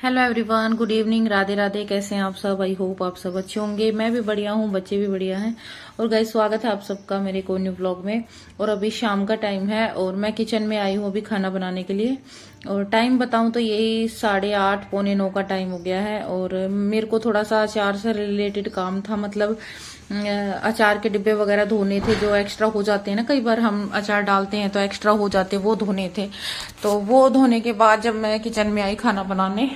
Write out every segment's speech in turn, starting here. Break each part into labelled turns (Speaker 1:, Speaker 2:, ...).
Speaker 1: Hello everyone, good evening, Radhe Radhe. कैसे हैं आप सब? आई होप आप सब अच्छे होंगे। मैं भी बढ़िया हूँ, बच्चे भी बढ़िया हैं। और गाइस, स्वागत है आप सबका मेरे को न्यू व्लॉग में। और अभी शाम का टाइम है और मैं किचन में आई हूँ अभी खाना बनाने के लिए। और टाइम बताऊं तो यही 8:30 पौने 9 का टाइम हो गया है। और मेरे को थोड़ा सा अचार से रिलेटेड काम था, मतलब अचार के डिब्बे वगैरह धोने थे, जो एक्स्ट्रा हो जाते हैं ना, कई बार हम अचार डालते हैं तो एक्स्ट्रा हो जाते हैं, वो धोने थे। तो वो धोने के बाद जब मैं किचन में आई खाना बनाने,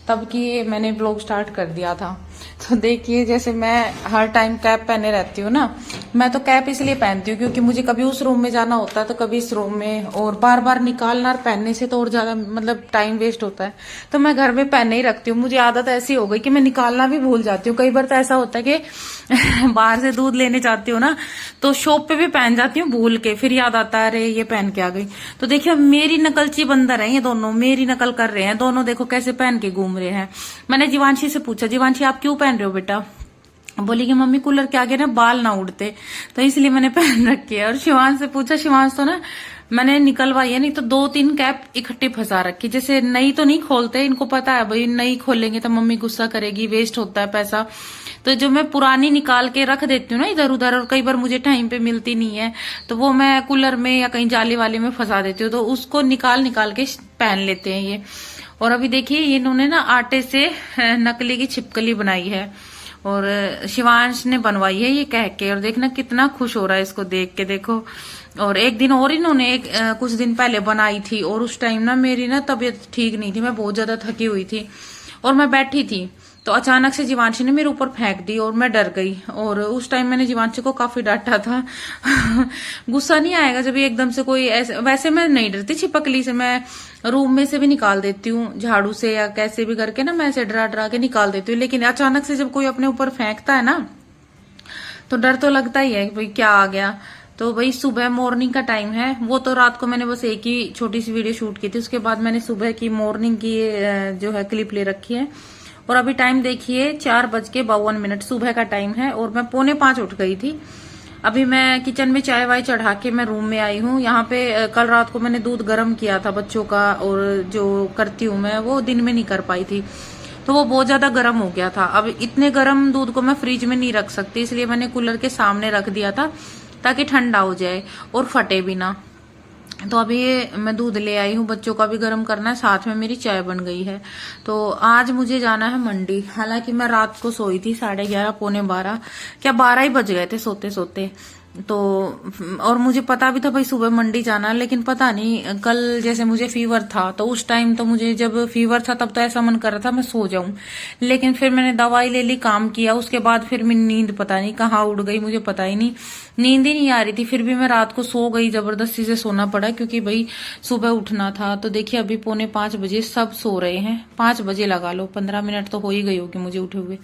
Speaker 1: तब की मैंने ब्लॉग स्टार्ट कर दिया था। तो देखिए, जैसे मैं हर टाइम कैप पहने रहती हूँ ना, मैं तो कैप इसलिए पहनती हूँ क्योंकि मुझे कभी उस रूम में जाना होता है तो कभी इस रूम में, और बार बार निकालना और पहनने से तो और ज्यादा मतलब टाइम वेस्ट होता है। तो मैं घर में पहनने ही रखती हूँ। मुझे आदत ऐसी हो गई कि मैं निकालना भी भूल जाती हूँ। कई बार तो ऐसा होता है कि बाहर से दूध लेने जाती हूँ ना, तो शॉप पे भी पहन जाती हूँ भूल के, फिर याद आता है अरे ये पहन के आ गई। तो देखिए, मेरी नकलची बंदर है ये दोनों, मेरी नकल कर रहे हैं दोनों। देखो कैसे पहन के घूम रहे हैं। मैंने जीवांशी से पूछा, जीवांशी आप क्यों पहन रहे हो बेटा? बोली कि मम्मी कूलर के आगे ना बाल ना उड़ते, तो इसलिए मैंने पहन रखी है। और शिवांश से पूछा, शिवांश तो ना मैंने निकलवाई है, नहीं तो 2-3 कैप इकट्ठी फंसा रखी। जैसे नई तो नहीं खोलते, इनको पता है भाई नई खोलेंगे तो मम्मी गुस्सा करेगी, वेस्ट होता है पैसा। तो जो मैं पुरानी निकाल के रख देती हूँ ना इधर उधर, और कई बार मुझे टाइम पे मिलती नहीं है, तो वो मैं कूलर में या कहीं जाली वाले में फंसा देती हूँ, तो उसको निकाल निकाल के पहन लेते हैं ये। और अभी देखिए, इन्होंने ना आटे से नकली की छिपकली बनाई है, और शिवांश ने बनवाई है ये कह के। और देखना कितना खुश हो रहा है इसको देख के, देखो। और एक दिन और इन्होंने कुछ दिन पहले बनाई थी, और उस टाइम ना मेरी ना तबीयत ठीक नहीं थी, मैं बहुत ज्यादा थकी हुई थी और मैं बैठी थी, तो अचानक से जीवांशी ने मेरे ऊपर फेंक दी और मैं डर गई। और उस टाइम मैंने जीवांशी को काफी डांटा था। गुस्सा नहीं आएगा जब एकदम से कोई ऐसे, वैसे मैं नहीं डरती छिपकली से, मैं रूम में से भी निकाल देती हूँ झाड़ू से या कैसे भी करके ना, मैं ऐसे डरा डरा के निकाल देती हूँ। लेकिन अचानक से जब कोई अपने ऊपर फेंकता है ना, तो डर तो लगता ही है कि भाई क्या आ गया। तो भाई सुबह मॉर्निंग का टाइम है, वो तो रात को मैंने बस एक ही छोटी सी वीडियो शूट की थी, उसके बाद मैंने सुबह की मॉर्निंग की जो है क्लिप ले रखी है। और अभी टाइम देखिए 4:52 सुबह का टाइम है, और मैं 4:45 उठ गई थी। अभी मैं किचन में चाय वाय चढ़ा के मैं रूम में आई हूँ। यहाँ पे कल रात को मैंने दूध गर्म किया था बच्चों का, और जो करती हूँ मैं वो दिन में नहीं कर पाई थी, तो वो बहुत ज्यादा गर्म हो गया था। अब इतने गर्म दूध को मैं फ्रिज में नहीं रख सकती, इसलिए मैंने कूलर के सामने रख दिया था ताकि ठंडा हो जाए और फटे भी ना। तो अभी मैं दूध ले आई हूँ, बच्चों का भी गर्म करना है, साथ में मेरी चाय बन गई है। तो आज मुझे जाना है मंडी। हालांकि मैं रात को सोई थी 11:30 पौने 12, क्या 12 ही बज गए थे सोते सोते। तो और मुझे पता भी था भाई सुबह मंडी जाना, लेकिन पता नहीं कल जैसे मुझे फीवर था, तो उस टाइम तो मुझे जब फीवर था तब तो ऐसा मन कर रहा था मैं सो जाऊं। लेकिन फिर मैंने दवाई ले ली, काम किया, उसके बाद फिर मेरी नींद पता नहीं कहाँ उड़ गई, मुझे पता ही नहीं, नींद ही नहीं आ रही थी। फिर भी मैं रात को सो गई, जबरदस्ती से सोना पड़ा क्योंकि भाई सुबह उठना था। तो देखिए अभी 4:45 सब सो रहे हैं, 5 बजे लगा लो, 15 मिनट तो हो ही गई होगी मुझे उठे हुए।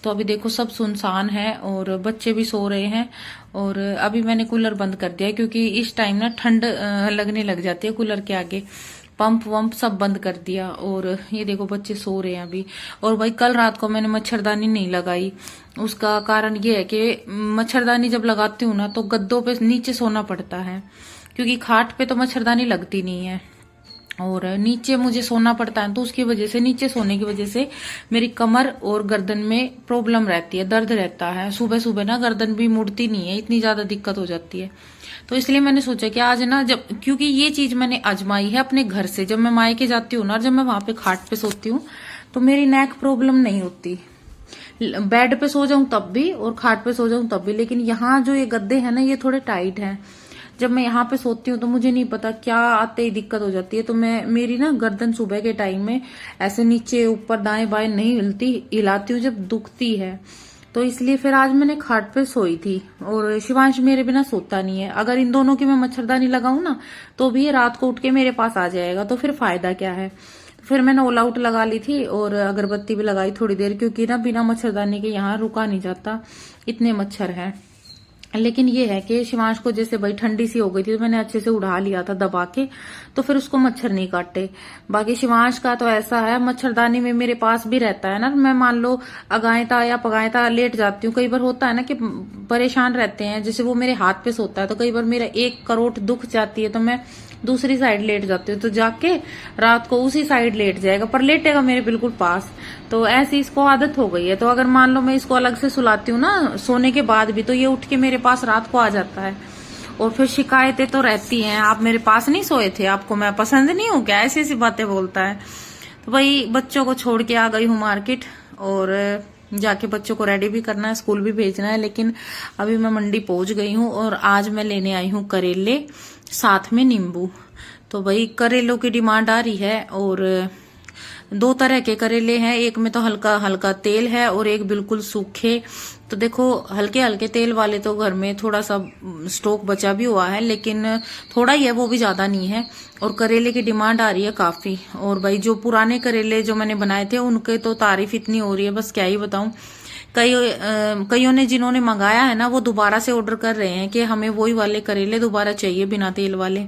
Speaker 1: तो अभी देखो सब सुनसान है और बच्चे भी सो रहे हैं। और अभी मैंने कूलर बंद कर दिया क्योंकि इस टाइम ना ठंड लगने लग जाती है कूलर के आगे। पंप वंप सब बंद कर दिया, और ये देखो बच्चे सो रहे हैं अभी। और भाई कल रात को मैंने मच्छरदानी नहीं लगाई, उसका कारण ये है कि मच्छरदानी जब लगाती हूँ ना तो गद्दों पे नीचे सोना पड़ता है, क्योंकि खाट पे तो मच्छरदानी लगती नहीं है और नीचे मुझे सोना पड़ता है। तो उसकी वजह से, नीचे सोने की वजह से मेरी कमर और गर्दन में प्रॉब्लम रहती है, दर्द रहता है। सुबह सुबह ना गर्दन भी मुड़ती नहीं है, इतनी ज्यादा दिक्कत हो जाती है। तो इसलिए मैंने सोचा कि आज ना, जब क्योंकि ये चीज मैंने आजमाई है अपने घर से, जब मैं मायके जाती हूँ ना, जब मैं वहां पे खाट पे सोती हूँ तो मेरी नेक प्रॉब्लम नहीं होती। बेड पे सो जाऊं तब भी और खाट पे सो जाऊं तब भी। लेकिन यहाँ जो ये गद्दे हैं ना, ये थोड़े टाइट हैं। जब मैं यहाँ पे सोती हूँ तो मुझे नहीं पता क्या आते ही दिक्कत हो जाती है। तो मैं, मेरी ना गर्दन सुबह के टाइम में ऐसे नीचे ऊपर दाएं बाएं नहीं हिलती, हिलाती हूँ जब दुखती है। तो इसलिए फिर आज मैंने खाट पे सोई थी। और शिवांश मेरे बिना सोता नहीं है। अगर इन दोनों की मैं मच्छरदानी लगाऊं ना, तो भी ये रात को उठ के मेरे पास आ जाएगा, तो फिर फायदा क्या है। फिर मैंने ऑल आउट लगा ली थी और अगरबत्ती भी लगाई थोड़ी देर, क्योंकि ना बिना मच्छरदानी के यहाँ रुका नहीं जाता, इतने मच्छर हैं। लेकिन ये है कि शिवांश को जैसे भाई ठंडी सी हो गई थी तो मैंने अच्छे से उड़ा लिया था दबा के, तो फिर उसको मच्छर नहीं काटे। बाकी शिवांश का तो ऐसा है, मच्छरदानी में मेरे पास भी रहता है ना, मैं मान लो अगायता या पगायता लेट जाती हूँ। कई बार होता है ना कि परेशान रहते हैं, जैसे वो मेरे हाथ पे सोता है तो कई बार मेरा एक करोट दुख जाती है, तो मैं दूसरी साइड लेट जाती हूँ, तो जाके रात को उसी साइड लेट जाएगा, पर लेटेगा मेरे बिल्कुल पास। तो ऐसी इसको आदत हो गई है। तो अगर मान लो मैं इसको अलग से सुलाती हूँ ना सोने के बाद भी, तो ये उठ के मेरे पास रात को आ जाता है। और फिर शिकायतें तो रहती हैं, आप मेरे पास नहीं सोए थे, आपको मैं पसंद नहीं हूँ क्या, ऐसी ऐसी बातें बोलता है। तो भाई बच्चों को छोड़ के आ गई हूँ मार्केट, और जाके बच्चों को रेडी भी करना है, स्कूल भी भेजना है। लेकिन अभी मैं मंडी पहुंच गई हूँ, और आज मैं लेने आई हूँ करेले, साथ में नींबू। तो भाई करेलों की डिमांड आ रही है, और दो तरह के करेले हैं, एक में तो हल्का हल्का तेल है और एक बिल्कुल सूखे। तो देखो हल्के हल्के तेल वाले तो घर में थोड़ा सा स्टॉक बचा भी हुआ है, लेकिन थोड़ा ही है, वो भी ज्यादा नहीं है। और करेले की डिमांड आ रही है काफी। और भाई जो पुराने करेले जो मैंने बनाए थे उनके तो तारीफ इतनी हो रही है, बस क्या ही बताऊं। कईयों ने जिन्होंने मंगाया है ना, वो दोबारा से ऑर्डर कर रहे हैं कि हमें वही वाले करेले दोबारा चाहिए, बिना तेल वाले।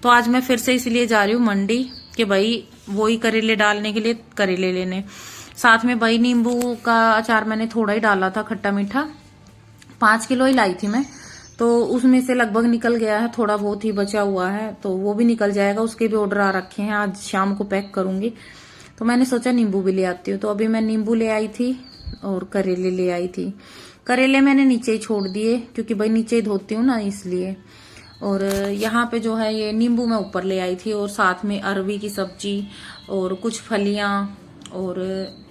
Speaker 1: तो आज मैं फिर से इसलिए जा रही हूँ मंडी कि भाई वही करेले डालने के लिए करेले लेने। साथ में भाई नींबू का अचार मैंने थोड़ा ही डाला था, खट्टा मीठा, 5 किलो ही लाई थी मैं। तो उसमें से लगभग निकल गया है, थोड़ा बहुत ही बचा हुआ है, तो वो भी निकल जाएगा। उसके भी ऑर्डर आ रखे हैं, आज शाम को पैक करूंगी। तो मैंने सोचा नींबू भी ले आती हूँ। तो अभी मैं नींबू ले आई थी और करेले ले आई थी। करेले मैंने नीचे ही छोड़ दिए, क्योंकि भाई नीचे ही धोती हूँ ना, इसलिए। और यहाँ पे जो है ये नींबू मैं ऊपर ले आई थी, और साथ में अरवी की सब्जी और कुछ फलियां और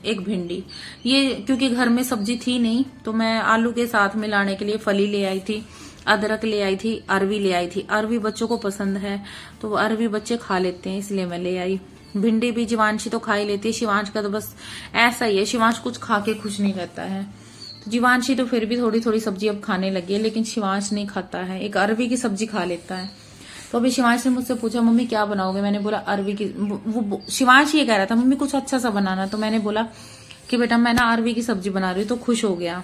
Speaker 1: एक भिंडी। ये क्योंकि घर में सब्जी थी नहीं, तो मैं आलू के साथ में लाने के लिए फली ले आई थी, अदरक ले आई थी, अरवी ले आई थी। अरवी बच्चों को पसंद है, तो अरवी बच्चे खा लेते हैं, इसलिए मैं ले आई। भिंडी भी जीवांशी तो खा ही लेती है, शिवांश का तो बस ऐसा ही है, शिवांश कुछ खा के खुश नहीं रहता है। तो जीवांशी तो फिर भी थोड़ी थोड़ी सब्जी अब खाने लगी है, लेकिन शिवांश नहीं खाता है, एक अरवी की सब्जी खा लेता है। तो अभी शिवांश ने मुझसे पूछा मम्मी क्या बनाओगे, मैंने बोला अरवी की। वो शिवांश ये कह रहा था मम्मी कुछ अच्छा सा बनाना, तो मैंने बोला कि बेटा मैं ना अरवी की सब्जी बना रही हूँ, तो खुश हो गया।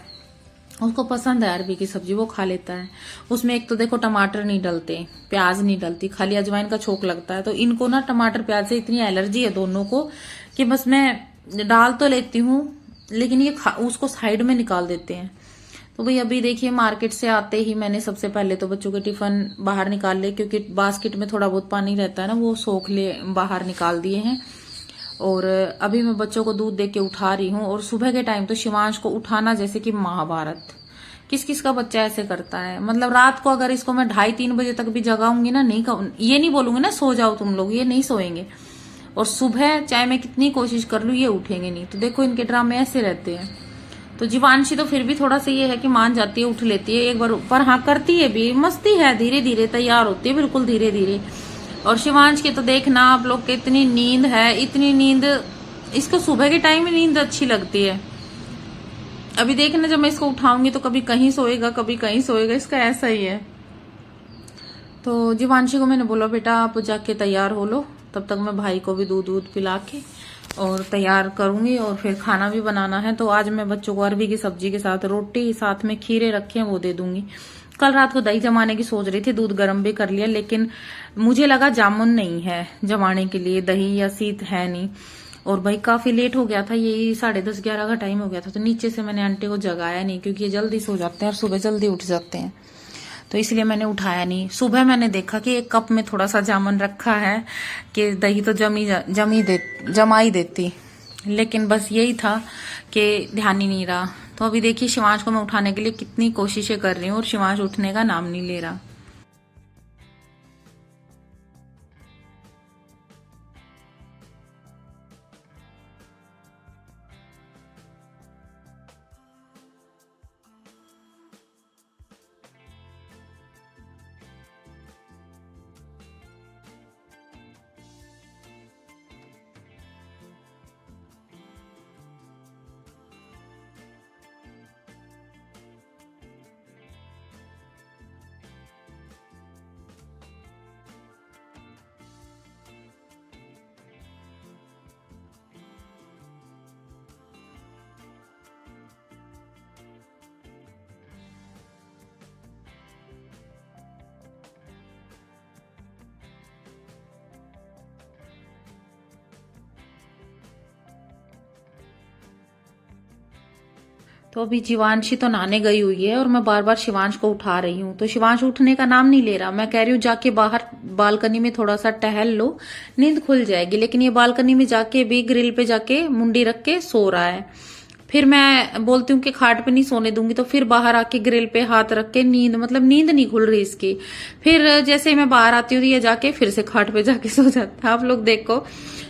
Speaker 1: उसको पसंद है अरबी की सब्जी, वो खा लेता है। उसमें एक तो देखो टमाटर नहीं डलते, प्याज नहीं डलती, खाली अजवाइन का छोक लगता है। तो इनको ना टमाटर प्याज से इतनी एलर्जी है दोनों को कि बस मैं डाल तो लेती हूँ, लेकिन ये उसको साइड में निकाल देते हैं। तो भाई अभी देखिए मार्केट से आते ही मैंने सबसे पहले तो बच्चों के टिफिन बाहर निकाल ले, क्योंकि बास्केट में थोड़ा बहुत पानी रहता है ना, वो सोख ले बाहर निकाल दिए हैं। और अभी मैं बच्चों को दूध दे के उठा रही हूँ। और सुबह के टाइम तो शिवांश को उठाना जैसे कि महाभारत, किस किस का बच्चा ऐसे करता है। मतलब रात को अगर इसको मैं 2:30-3 बजे तक भी जगाऊंगी ना, नहीं ये नहीं बोलूंगी ना सो जाओ तुम लोग, ये नहीं सोएंगे। और सुबह चाहे मैं कितनी कोशिश कर लूं, ये उठेंगे नहीं। तो देखो इनके ड्रामे ऐसे रहते हैं। तो जीवांशी तो फिर भी थोड़ा सा ये है कि मान जाती है, उठ लेती है एक बार, पर हाँ करती है भी, मस्ती है, धीरे धीरे तैयार होती है, बिल्कुल धीरे धीरे। और शिवांश की तो देखना आप लोग के इतनी नींद है, इतनी नींद, इसको सुबह के टाइम में नींद अच्छी लगती है। अभी देखना जब मैं इसको उठाऊंगी तो कभी कहीं सोएगा, कभी कहीं सोएगा, इसका ऐसा ही है। तो जीवांशी को मैंने बोला बेटा आप जाके तैयार हो लो, तब तक मैं भाई को भी दूध पिला के और तैयार करूंगी, और फिर खाना भी बनाना है। तो आज मैं बच्चों को अरबी की सब्जी के साथ रोटी, साथ में खीरे रखे हैं वो दे दूंगी। कल रात को दही जमाने की सोच रही थी, दूध गर्म भी कर लिया, लेकिन मुझे लगा जामुन नहीं है जमाने के लिए, दही या सीत है नहीं। और भाई काफी लेट हो गया था, यही 10:30-11 का टाइम हो गया था। तो नीचे से मैंने आंटी को जगाया नहीं, क्योंकि ये जल्दी सो जाते हैं और सुबह जल्दी उठ जाते हैं, तो इसलिए मैंने उठाया नहीं। सुबह मैंने देखा कि एक कप में थोड़ा सा जामुन रखा है कि दही तो जमा ही देती, लेकिन बस यही था कि ध्यान ही नहीं रहा। तो अभी देखिए शिवांश को मैं उठाने के लिए कितनी कोशिशें कर रही हूँ, और शिवांश उठने का नाम नहीं ले रहा। तो अभी शिवांशी तो नहाने गई हुई है और मैं बार बार शिवांश को उठा रही हूँ, तो शिवांश उठने का नाम नहीं ले रहा। मैं कह रही हूँ जाके बाहर बालकनी में थोड़ा सा टहल लो, नींद खुल जाएगी, लेकिन ये बालकनी में जाके भी ग्रिल पे जाके मुंडी रख के सो रहा है। फिर मैं बोलती हूँ कि खाट पे नहीं सोने दूंगी, तो फिर बाहर आके ग्रिल पे हाथ रख के नींद नींद नहीं खुल रही इसकी। फिर जैसे ही मैं बाहर आती हूँ तो ये जाके फिर से खाट पे जाके सो जाता है। आप लोग देखो।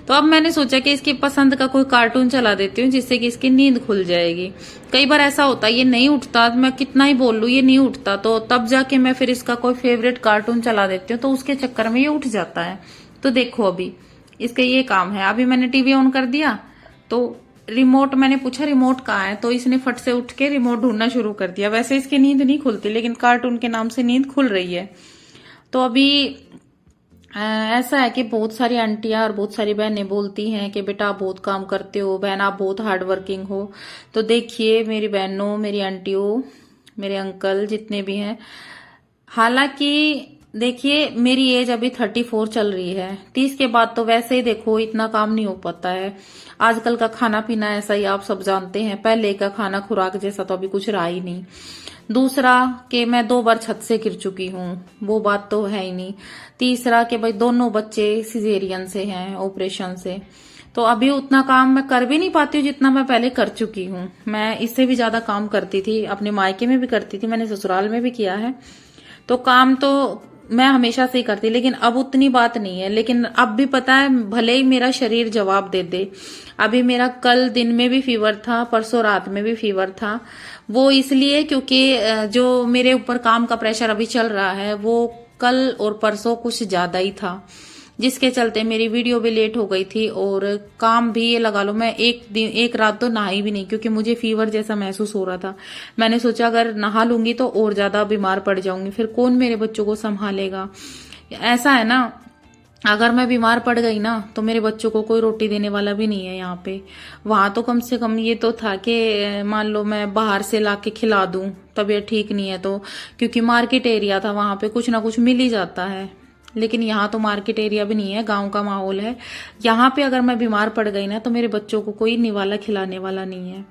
Speaker 1: तो अब मैंने सोचा कि इसकी पसंद का कोई कार्टून चला देती हूँ जिससे कि इसकी नींद खुल जाएगी। कई बार ऐसा होता है ये नहीं उठता, मैं कितना ही बोल लू ये नहीं उठता, तो तब जाके मैं फिर इसका कोई फेवरेट कार्टून चला देती हूँ, तो उसके चक्कर में ये उठ जाता है। तो देखो अभी इसका ये काम है। अभी मैंने टीवी ऑन कर दिया तो रिमोट, मैंने पूछा रिमोट कहाँ है, तो इसने फट से उठ के रिमोट ढूंढना शुरू कर दिया। वैसे इसकी नींद नहीं खुलती, लेकिन कार्टून के नाम से नींद खुल रही है। तो अभी ऐसा है कि बहुत सारी आंटियां और बहुत सारी बहनें बोलती हैं कि बेटा आप बहुत काम करते हो, बहन आप बहुत हार्ड वर्किंग हो। तो देखिए मेरी बहनों, मेरी आंटियों, मेरे अंकल जितने भी हैं, हालांकि देखिए मेरी एज अभी 34 चल रही है, 30 के बाद तो वैसे ही देखो इतना काम नहीं हो पाता है। आजकल का खाना पीना ऐसा ही आप सब जानते हैं, पहले का खाना खुराक जैसा तो अभी कुछ रहा ही नहीं। दूसरा कि मैं 2 बार छत से गिर चुकी हूँ, वो बात तो है ही नहीं। तीसरा कि भाई दोनों बच्चे सिजेरियन से हैं, ऑपरेशन से, तो अभी उतना काम मैं कर भी नहीं पाती हूँ जितना मैं पहले कर चुकी हूँ। मैं इससे भी ज्यादा काम करती थी, अपने मायके में भी करती थी, मैंने ससुराल में भी किया है। तो काम तो मैं हमेशा से ही करती, लेकिन अब उतनी बात नहीं है। लेकिन अब भी पता है, भले ही मेरा शरीर जवाब दे दे, अभी मेरा कल दिन में भी फीवर था, परसों रात में भी फीवर था। वो इसलिए क्योंकि जो मेरे ऊपर काम का प्रेशर अभी चल रहा है वो कल और परसों कुछ ज्यादा ही था, जिसके चलते मेरी वीडियो भी लेट हो गई थी। और काम भी ये लगा लो, मैं एक रात तो नहाई भी नहीं, क्योंकि मुझे फीवर जैसा महसूस हो रहा था। मैंने सोचा अगर नहा लूंगी तो और ज्यादा बीमार पड़ जाऊंगी, फिर कौन मेरे बच्चों को संभालेगा। ऐसा है ना, अगर मैं बीमार पड़ गई ना तो मेरे बच्चों को कोई रोटी देने वाला भी नहीं है यहाँ पे। वहां तो कम से कम ये तो था कि मान लो मैं बाहर से लाके खिला दूं, तबीयत ठीक नहीं है तो, क्योंकि मार्केट एरिया था, वहां पे कुछ ना कुछ मिल ही जाता है। लेकिन यहाँ तो मार्केट एरिया भी नहीं है, गांव का माहौल है। यहाँ पे अगर मैं बीमार पड़ गई ना तो मेरे बच्चों को कोई निवाला खिलाने वाला नहीं है।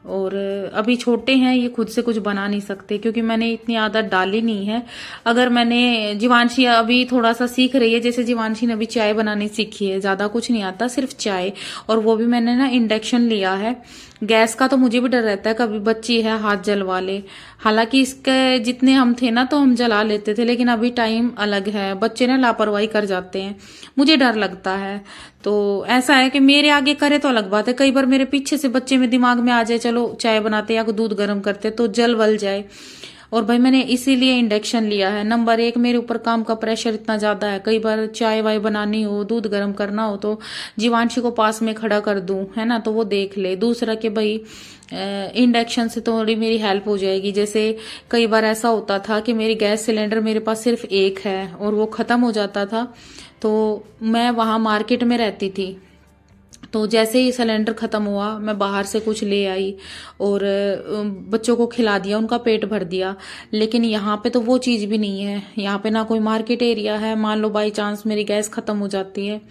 Speaker 1: और अभी छोटे हैं, ये खुद से कुछ बना नहीं सकते, क्योंकि मैंने इतनी आदत डाली नहीं है। अगर मैंने, जीवांशी अभी थोड़ा सा सीख रही है, जैसे जीवांशी ने अभी चाय बनानी सीखी है, ज्यादा कुछ नहीं आता, सिर्फ चाय, और वो भी मैंने ना इंडक्शन लिया है। गैस का तो मुझे भी डर रहता है, कभी बच्ची है हाथ जलवा ले। हालांकि इसके जितने हम थे ना तो हम जला लेते थे, लेकिन अभी टाइम अलग है, बच्चे ना लापरवाही कर जाते हैं, मुझे डर लगता है। तो ऐसा है कि मेरे आगे करे तो अलग बात है, कई बार मेरे पीछे से बच्चे में दिमाग में आ जाए चलो चाय बनाते या दूध गर्म करते तो जल वल जाए। और भाई मैंने इसीलिए इंडक्शन लिया है। नंबर 1, मेरे ऊपर काम का प्रेशर इतना ज्यादा है, कई बार चाय वाय बनानी हो, दूध गर्म करना हो तो जीवांशी को पास में खड़ा कर दूं, है ना, तो वो देख ले। दूसरा कि भाई इंडक्शन से थोड़ी मेरी हेल्प हो जाएगी। जैसे कई बार ऐसा होता था कि मेरी गैस सिलेंडर मेरे पास सिर्फ एक है और वो खत्म हो जाता था, तो मैं वहां मार्केट में रहती थी, तो जैसे ही सिलेंडर खत्म हुआ मैं बाहर से कुछ ले आई और बच्चों को खिला दिया, उनका पेट भर दिया। लेकिन यहाँ पे तो वो चीज भी नहीं है, यहाँ पे ना कोई मार्केट एरिया है। मान लो बाई चांस मेरी गैस खत्म हो जाती है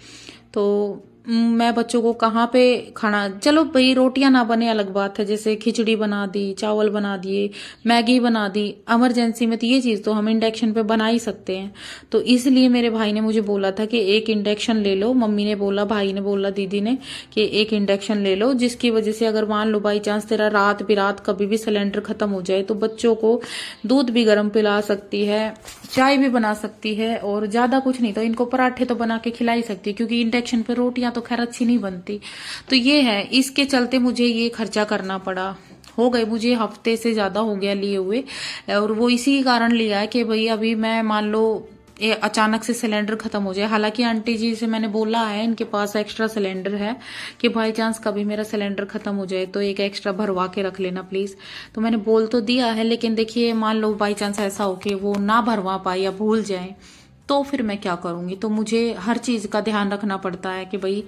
Speaker 1: तो मैं बच्चों को कहाँ पे खाना, चलो भाई रोटियां ना बने अलग बात है, जैसे खिचड़ी बना दी, चावल बना दिए, मैगी बना दी, इमरजेंसी में तो ये चीज तो हम इंडक्शन पे बना ही सकते हैं। तो इसलिए मेरे भाई ने मुझे बोला था कि एक इंडक्शन ले लो, मम्मी ने बोला, भाई ने बोला, दीदी ने कि एक इंडक्शन ले लो, जिसकी वजह से अगर मान लो बाई चांस तेरा रात बिरात कभी भी सिलेंडर खत्म हो जाए तो बच्चों को दूध भी गर्म पिला सकती है, चाय भी बना सकती है, और ज्यादा कुछ नहीं तो इनको पराठे तो बना के खिला ही सकती है, क्योंकि इंडक्शन पे रोटियां तो खैर अच्छी नहीं बनती। तो ये है, इसके चलते मुझे ये खर्चा करना पड़ा। हो गए मुझे हफ्ते से ज्यादा हो गया लिए हुए, और वो इसी कारण लिया है कि भाई अभी मैं मान लो अचानक से सिलेंडर खत्म हो जाए। हालांकि आंटी जी से मैंने बोला है, इनके पास एक्स्ट्रा सिलेंडर है, कि बाई चांस कभी मेरा सिलेंडर खत्म हो जाए तो एक एक्स्ट्रा भरवा के रख लेना प्लीज। तो मैंने बोल तो दिया है, लेकिन देखिए मान लो बाई चांस ऐसा हो कि वो ना भरवा पाए या भूल जाए तो फिर मैं क्या करूंगी। तो मुझे हर चीज का ध्यान रखना पड़ता है कि भाई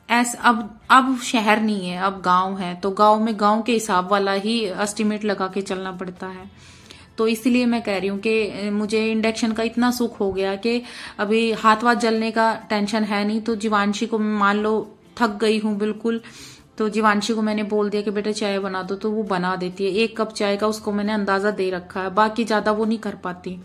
Speaker 1: अब शहर नहीं है, अब गांव है, तो गांव में गांव के हिसाब वाला ही एस्टिमेट लगा के चलना पड़ता है। तो इसलिए मैं कह रही हूँ कि मुझे इंडक्शन का इतना सुख हो गया कि अभी हाथ वाथ जलने का टेंशन है नहीं। तो जीवांशी को मान लो थक गई हूँ बिल्कुल, तो जीवांशी को मैंने बोल दिया कि बेटा चाय बना दो, तो वो बना देती है। 1 कप चाय का उसको मैंने अंदाजा दे रखा है, बाकी ज्यादा वो नहीं कर पाती।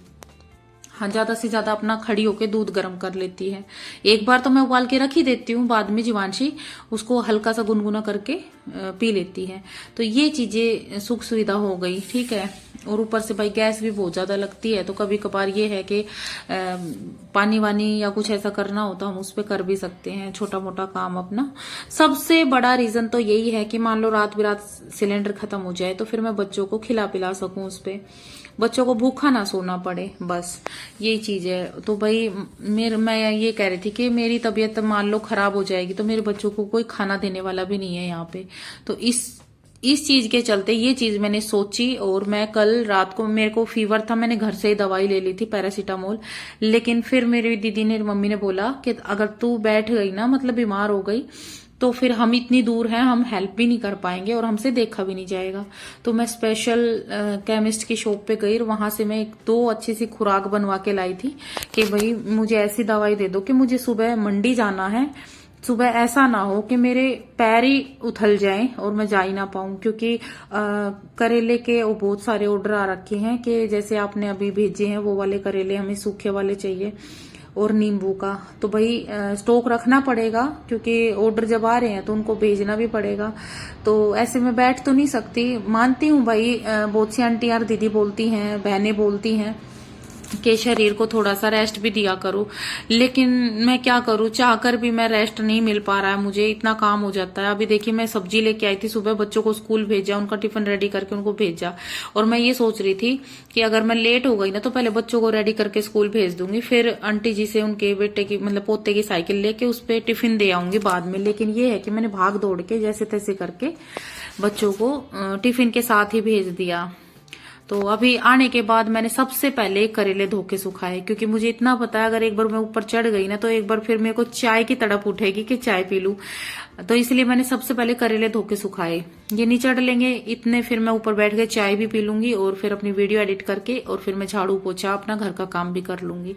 Speaker 1: हाँ, ज्यादा से ज्यादा अपना खड़ी होके दूध गर्म कर लेती है। एक बार तो मैं उबाल के रख ही देती हूँ, बाद में जीवांशी उसको हल्का सा गुनगुना करके पी लेती है। तो ये चीजें सुख सुविधा हो गई, ठीक है। और ऊपर से भाई गैस भी बहुत ज्यादा लगती है, तो कभी कभार ये है कि पानी वानी या कुछ ऐसा करना हो तो हम उस पर कर भी सकते हैं छोटा मोटा काम अपना। सबसे बड़ा रीजन तो यही है कि मान लो रात बिरात सिलेंडर खत्म हो जाए तो फिर मैं बच्चों को खिला पिला सकूं, उस पे बच्चों को भूखा ना सोना पड़े, बस यही चीज है। तो भाई मैं ये कह रही थी कि मेरी तबीयत मान लो खराब हो जाएगी तो मेरे बच्चों को कोई खाना देने वाला भी नहीं है यहाँ पे। तो इस चीज के चलते ये चीज मैंने सोची, और मैं कल रात को मेरे को फीवर था, मैंने घर से ही दवाई ले ली थी पैरासीटामोल। लेकिन फिर मेरी दीदी ने, मम्मी ने बोला कि अगर तू बैठ गई ना, मतलब बीमार हो गई, तो फिर हम इतनी दूर हैं, हम हेल्प भी नहीं कर पाएंगे और हमसे देखा भी नहीं जाएगा। तो मैं स्पेशल केमिस्ट की शॉप पे गई और वहां से मैं 2 अच्छी सी खुराक बनवा के लाई थी कि भाई मुझे ऐसी दवाई दे दो कि मुझे सुबह मंडी जाना है, सुबह ऐसा ना हो कि मेरे पैर ही उथल जाएं और मैं जा ही ना पाऊं। क्योंकि करेले के वो बहुत सारे ऑर्डर आ रखे हैं कि जैसे आपने अभी भेजे हैं वो वाले करेले हमें सूखे वाले चाहिए, और नींबू का। तो भाई स्टॉक रखना पड़ेगा क्योंकि ऑर्डर जब आ रहे हैं तो उनको भेजना भी पड़ेगा। तो ऐसे में बैठ तो नहीं सकती, मानती हूँ भाई बहुत सी आंटी यार दीदी बोलती हैं, बहनें बोलती हैं कि शरीर को थोड़ा सा रेस्ट भी दिया करो, लेकिन मैं क्या करूं, चाहकर भी मैं रेस्ट नहीं मिल पा रहा है, मुझे इतना काम हो जाता है। अभी देखिए मैं सब्जी लेके आई थी सुबह, बच्चों को स्कूल भेजा, उनका टिफिन रेडी करके उनको भेजा, और मैं ये सोच रही थी कि अगर मैं लेट हो गई ना तो पहले बच्चों को रेडी करके स्कूल भेज दूंगी, फिर आंटी जी से उनके बेटे की मतलब पोते की साइकिल लेके उस पर टिफिन दे आऊंगी बाद में। लेकिन ये है कि मैंने भाग दौड़ के जैसे तैसे करके बच्चों को टिफिन के साथ ही भेज दिया। तो अभी आने के बाद मैंने सबसे पहले करेले धो के सुखाए, क्योंकि मुझे इतना पता है अगर एक बार मैं ऊपर चढ़ गई ना तो एक बार फिर मेरे को चाय की तड़प उठेगी कि चाय पी लूं। तो इसलिए मैंने सबसे पहले करेले धो के सुखाए। ये नहीं चढ़ लेंगे इतने, फिर मैं ऊपर बैठ के चाय भी पी लूंगी और फिर अपनी वीडियो एडिट करके और फिर मैं झाड़ू पोछा अपना घर का काम भी कर लूंगी।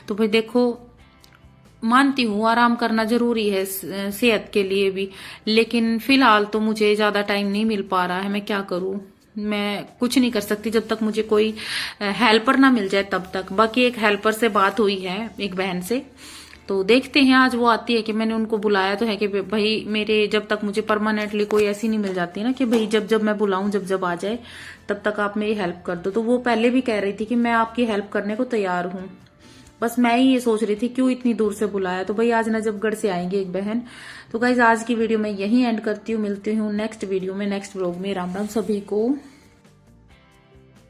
Speaker 1: तो भाई देखो, मानती हूँ आराम करना जरूरी है सेहत के लिए भी, लेकिन फिलहाल तो मुझे ज्यादा टाइम नहीं मिल पा रहा है। मैं क्या करूँ, मैं कुछ नहीं कर सकती जब तक मुझे कोई हेल्पर ना मिल जाए तब तक। बाकी एक हेल्पर से बात हुई है, एक बहन से, तो देखते हैं आज वो आती है कि मैंने उनको बुलाया तो है कि भाई मेरे जब तक मुझे परमानेंटली कोई ऐसी नहीं मिल जाती ना कि भाई जब जब मैं बुलाऊं जब जब आ जाए तब तक आप मेरी हेल्प कर दो। तो वो पहले भी कह रही थी कि मैं आपकी हेल्प करने को तैयार हूँ, बस मैं ही ये सोच रही थी क्यों इतनी दूर से बुलाया। तो भाई आज नजफगढ़ से आएंगे एक बहन। तो गाइज आज की वीडियो मैं यहीं एंड करती हूँ, मिलती हूँ नेक्स्ट वीडियो में, नेक्स्ट व्लॉग में। राम राम सभी को।